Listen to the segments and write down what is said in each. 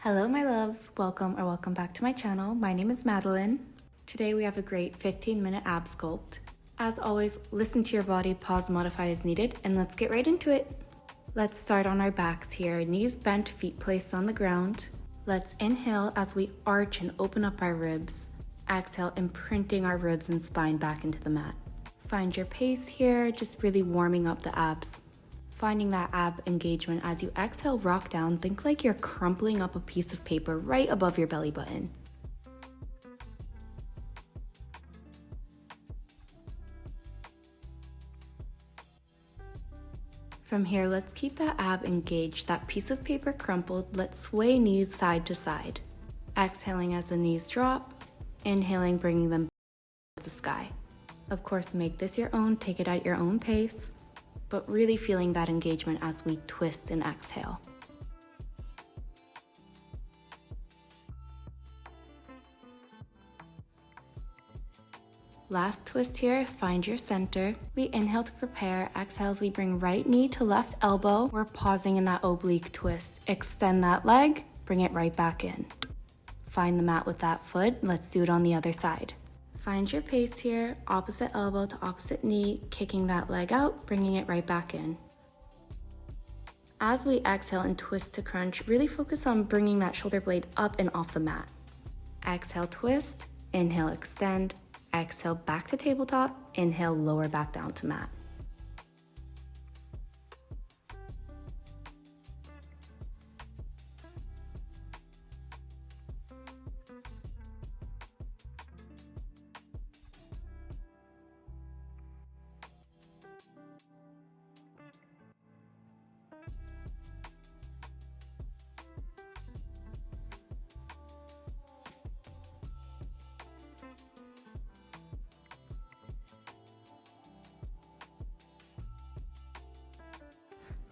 Hello my loves, welcome back to my channel. My name is Madeleine. Today we have a great 15-minute ab sculpt. As always, listen to your body, pause, modify as needed, and let's get right into it. Let's start on our backs here, knees bent, feet placed on the ground. Let's inhale as we arch and open up our ribs. Exhale, imprinting our ribs and spine back into the mat. Find your pace here, just really warming up the abs. Finding that ab engagement as you exhale, rock down. Think like you're crumpling up a piece of paper right above your belly button. From here, let's keep that ab engaged, that piece of paper crumpled. Let's sway knees side to side. Exhaling as the knees drop, inhaling, bringing them towards the sky. Of course, make this your own, take it at your own pace, but really feeling that engagement as we twist and exhale. Last twist here, find your center. We inhale to prepare, exhale as we bring right knee to left elbow. We're pausing in that oblique twist. Extend that leg, bring it right back in. Find the mat with that foot. Let's do it on the other side. Find your pace here, opposite elbow to opposite knee, kicking that leg out, bringing it right back in. As we exhale and twist to crunch, really focus on bringing that shoulder blade up and off the mat. Exhale, twist, inhale, extend, exhale, back to tabletop, inhale, lower back down to mat.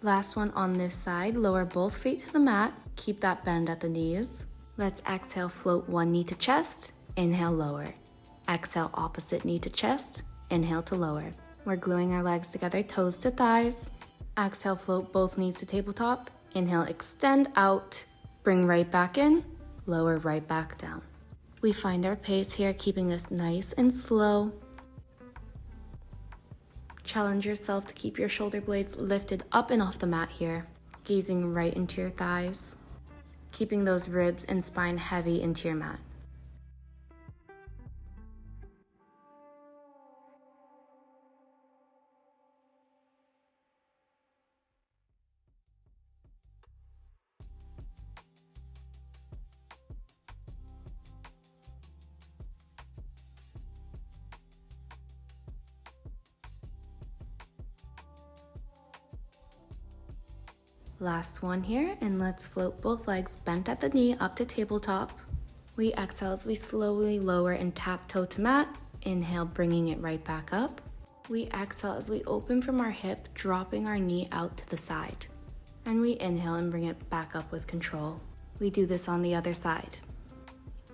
Last one on this side, lower both feet to the mat, keep that bend at the knees. Let's exhale, float one knee to chest, inhale, lower. Exhale, opposite knee to chest, inhale to lower. We're gluing our legs together, toes to thighs. Exhale, float both knees to tabletop, inhale, extend out, bring right back in, lower right back down. We find our pace here, keeping this nice and slow. Challenge yourself to keep your shoulder blades lifted up and off the mat here, gazing right into your thighs, keeping those ribs and spine heavy into your mat. Last one here, and let's float both legs bent at the knee up to tabletop. We exhale as we slowly lower and tap toe to mat. Inhale, bringing it right back up. We exhale as we open from our hip, dropping our knee out to the side. And we inhale and bring it back up with control. We do this on the other side.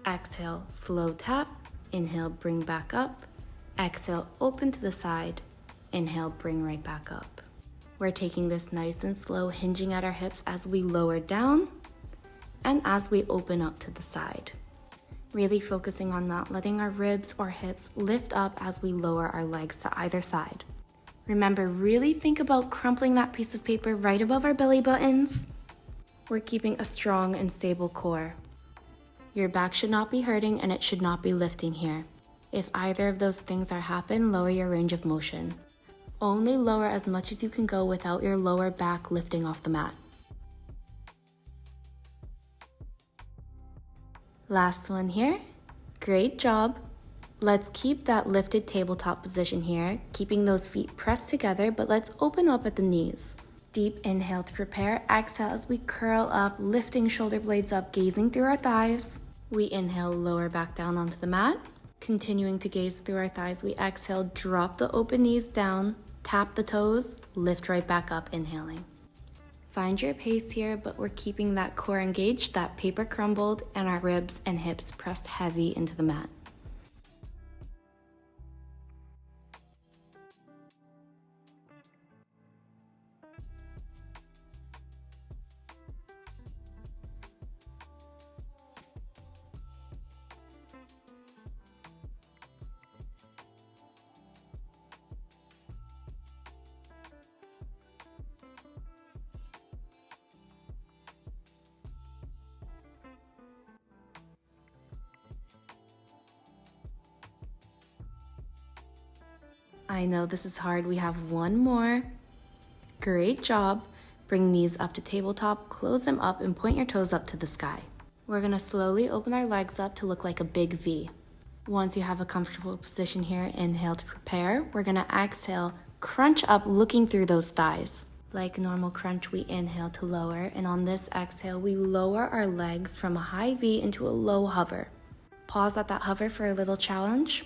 Exhale, slow tap. Inhale, bring back up. Exhale, open to the side. Inhale, bring right back up. We're taking this nice and slow, hinging at our hips as we lower down and as we open up to the side. Really focusing on not letting our ribs or hips lift up as we lower our legs to either side. Remember, really think about crumpling that piece of paper right above our belly buttons. We're keeping a strong and stable core. Your back should not be hurting and it should not be lifting here. If either of those things are happening, lower your range of motion. Only lower as much as you can go without your lower back lifting off the mat. Last one here. Great job. Let's keep that lifted tabletop position here, keeping those feet pressed together, but let's open up at the knees. Deep inhale to prepare. Exhale as we curl up, lifting shoulder blades up, gazing through our thighs. We inhale, lower back down onto the mat. Continuing to gaze through our thighs, we exhale, drop the open knees down. Tap the toes, lift right back up, inhaling. Find your pace here, but we're keeping that core engaged, that paper crumbled, and our ribs and hips pressed heavy into the mat. I know this is hard. We have one more. Great job. Bring knees up to tabletop, close them up, and point your toes up to the sky. We're gonna slowly open our legs up to look like a big V. Once you have a comfortable position here, inhale to prepare. We're gonna exhale, crunch up, looking through those thighs. Like normal crunch, we inhale to lower, and on this exhale, we lower our legs from a high V into a low hover. Pause at that hover for a little challenge,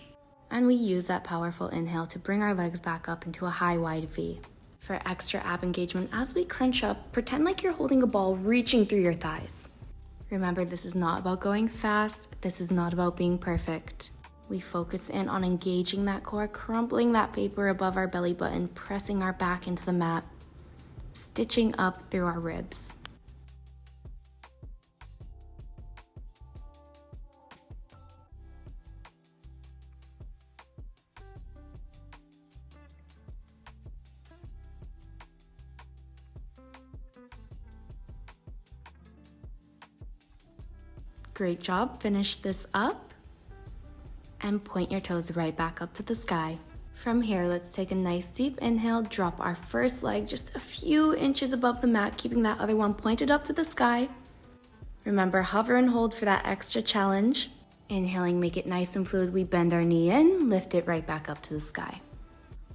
and we use that powerful inhale to bring our legs back up into a high wide V. For extra ab engagement, as we crunch up, pretend like you're holding a ball reaching through your thighs. Remember, this is not about going fast. This is not about being perfect. We focus in on engaging that core, crumpling that paper above our belly button, pressing our back into the mat, stitching up through our ribs. Great job. Finish this up and point your toes right back up to the sky. From here, let's take a nice deep inhale, drop our first leg just a few inches above the mat, keeping that other one pointed up to the sky. Remember, hover and hold for that extra challenge. Inhaling, make it nice and fluid. We bend our knee in, lift it right back up to the sky.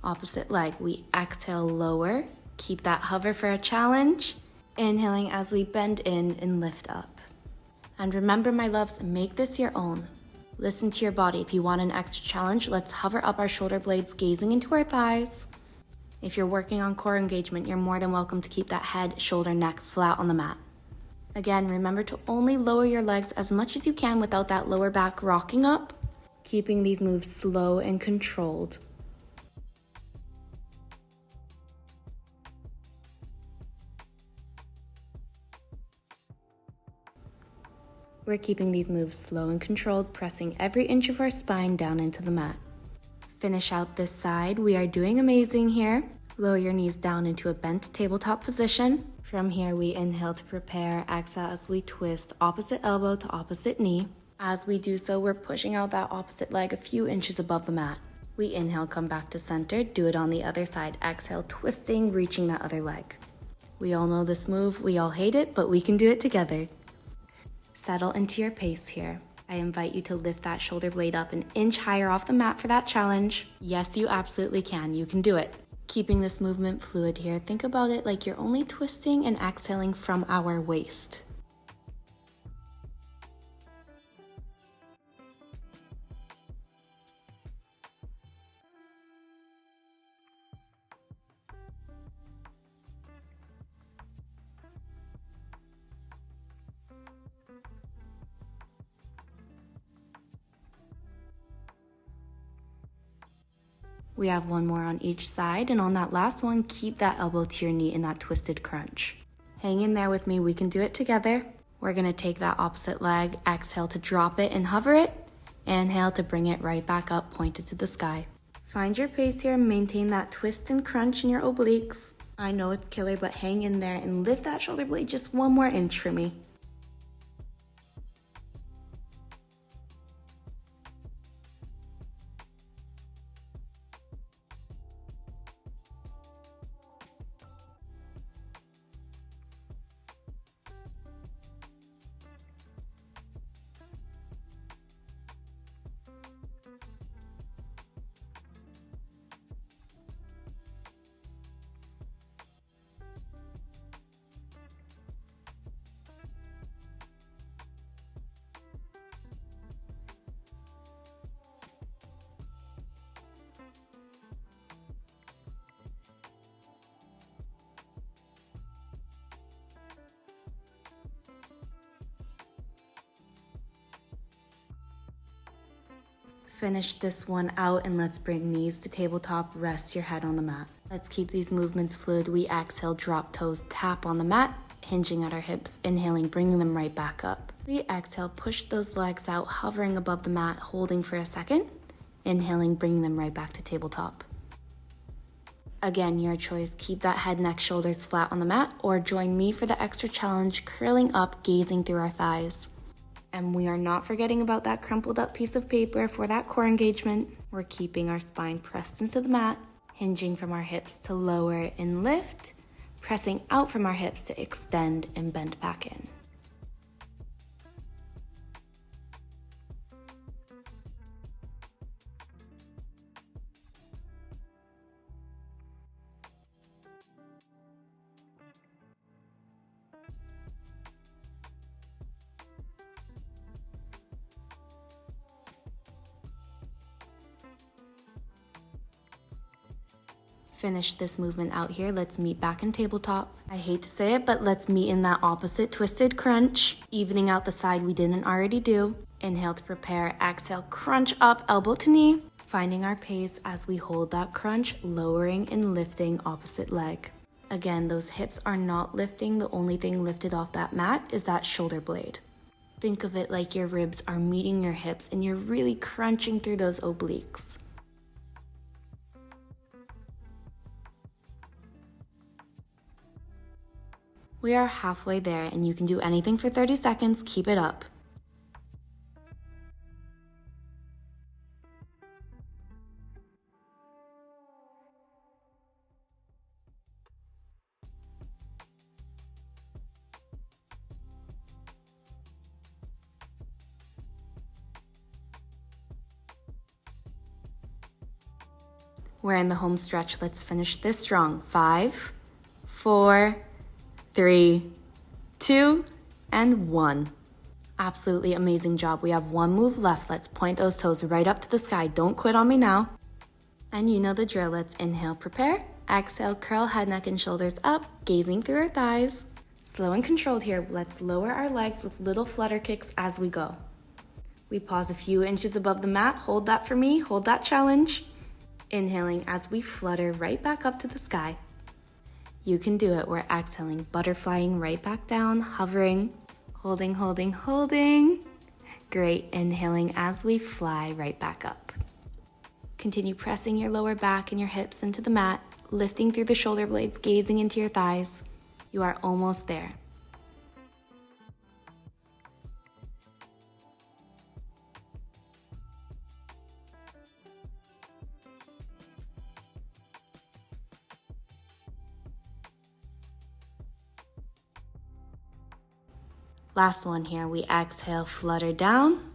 Opposite leg, we exhale, lower. Keep that hover for a challenge. Inhaling as we bend in and lift up. And remember, my loves, make this your own. Listen to your body. If you want an extra challenge, let's hover up our shoulder blades, gazing into our thighs. If you're working on core engagement, you're more than welcome to keep that head, shoulder, neck flat on the mat. Again, remember to only lower your legs as much as you can without that lower back rocking up, keeping these moves slow and controlled. We're keeping these moves slow and controlled, pressing every inch of our spine down into the mat. Finish out this side. We are doing amazing here. Lower your knees down into a bent tabletop position. From here, we inhale to prepare. Exhale as we twist opposite elbow to opposite knee. As we do so, we're pushing out that opposite leg a few inches above the mat. We inhale, come back to center. Do it on the other side. Exhale, twisting, reaching that other leg. We all know this move. We all hate it, but we can do it together. Settle into your pace here. I invite you to lift that shoulder blade up an inch higher off the mat for that challenge. Yes, you absolutely can. You can do it. Keeping this movement fluid here, think about it like you're only twisting and exhaling from our waist. We have one more on each side, and on that last one, keep that elbow to your knee in that twisted crunch. Hang in there with me, we can do it together. We're gonna take that opposite leg, exhale to drop it and hover it. Inhale to bring it right back up, pointed to the sky. Find your pace here, maintain that twist and crunch in your obliques. I know it's killer, but hang in there and lift that shoulder blade just one more inch for me. Finish this one out and let's bring knees to tabletop, rest your head on the mat. Let's keep these movements fluid. We exhale, drop toes, tap on the mat, hinging at our hips, inhaling, bringing them right back up. We exhale, push those legs out, hovering above the mat, holding for a second, inhaling, bringing them right back to tabletop. Again, your choice, keep that head, neck, shoulders flat on the mat, or join me for the extra challenge, curling up, gazing through our thighs. And we are not forgetting about that crumpled up piece of paper for that core engagement. We're keeping our spine pressed into the mat, hinging from our hips to lower and lift, pressing out from our hips to extend and bend back in. Finish this movement out here. Let's meet back in tabletop. I hate to say it, but let's meet in that opposite twisted crunch, evening out the side we didn't already do. Inhale to prepare, exhale, crunch up, elbow to knee. Finding our pace as we hold that crunch, lowering and lifting opposite leg. Again, those hips are not lifting. The only thing lifted off that mat is that shoulder blade. Think of it like your ribs are meeting your hips and you're really crunching through those obliques. We are halfway there and you can do anything for 30 seconds. Keep it up. We're in the home stretch. Let's finish this strong. 5, 4, 3, 2, and 1. Absolutely amazing job. We have one move left. Let's point those toes right up to the sky. Don't quit on me now. And you know the drill. Let's inhale, prepare. Exhale, curl head, neck, and shoulders up, gazing through our thighs. Slow and controlled here. Let's lower our legs with little flutter kicks as we go. We pause a few inches above the mat. Hold that for me. Hold that challenge. Inhaling as we flutter right back up to the sky. You can do it. We're exhaling, butterflying right back down, hovering, holding, holding, holding. Great. Inhaling as we fly right back up. Continue pressing your lower back and your hips into the mat, lifting through the shoulder blades, gazing into your thighs. You are almost there. Last one here, we exhale, flutter down,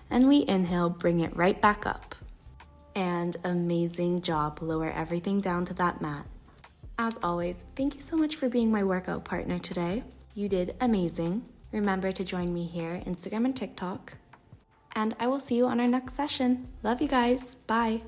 and we inhale, bring it right back up. And amazing job, lower everything down to that mat. As always, thank you so much for being my workout partner today. You did amazing. Remember to join me here, Instagram and TikTok. And I will see you on our next session. Love you guys, bye.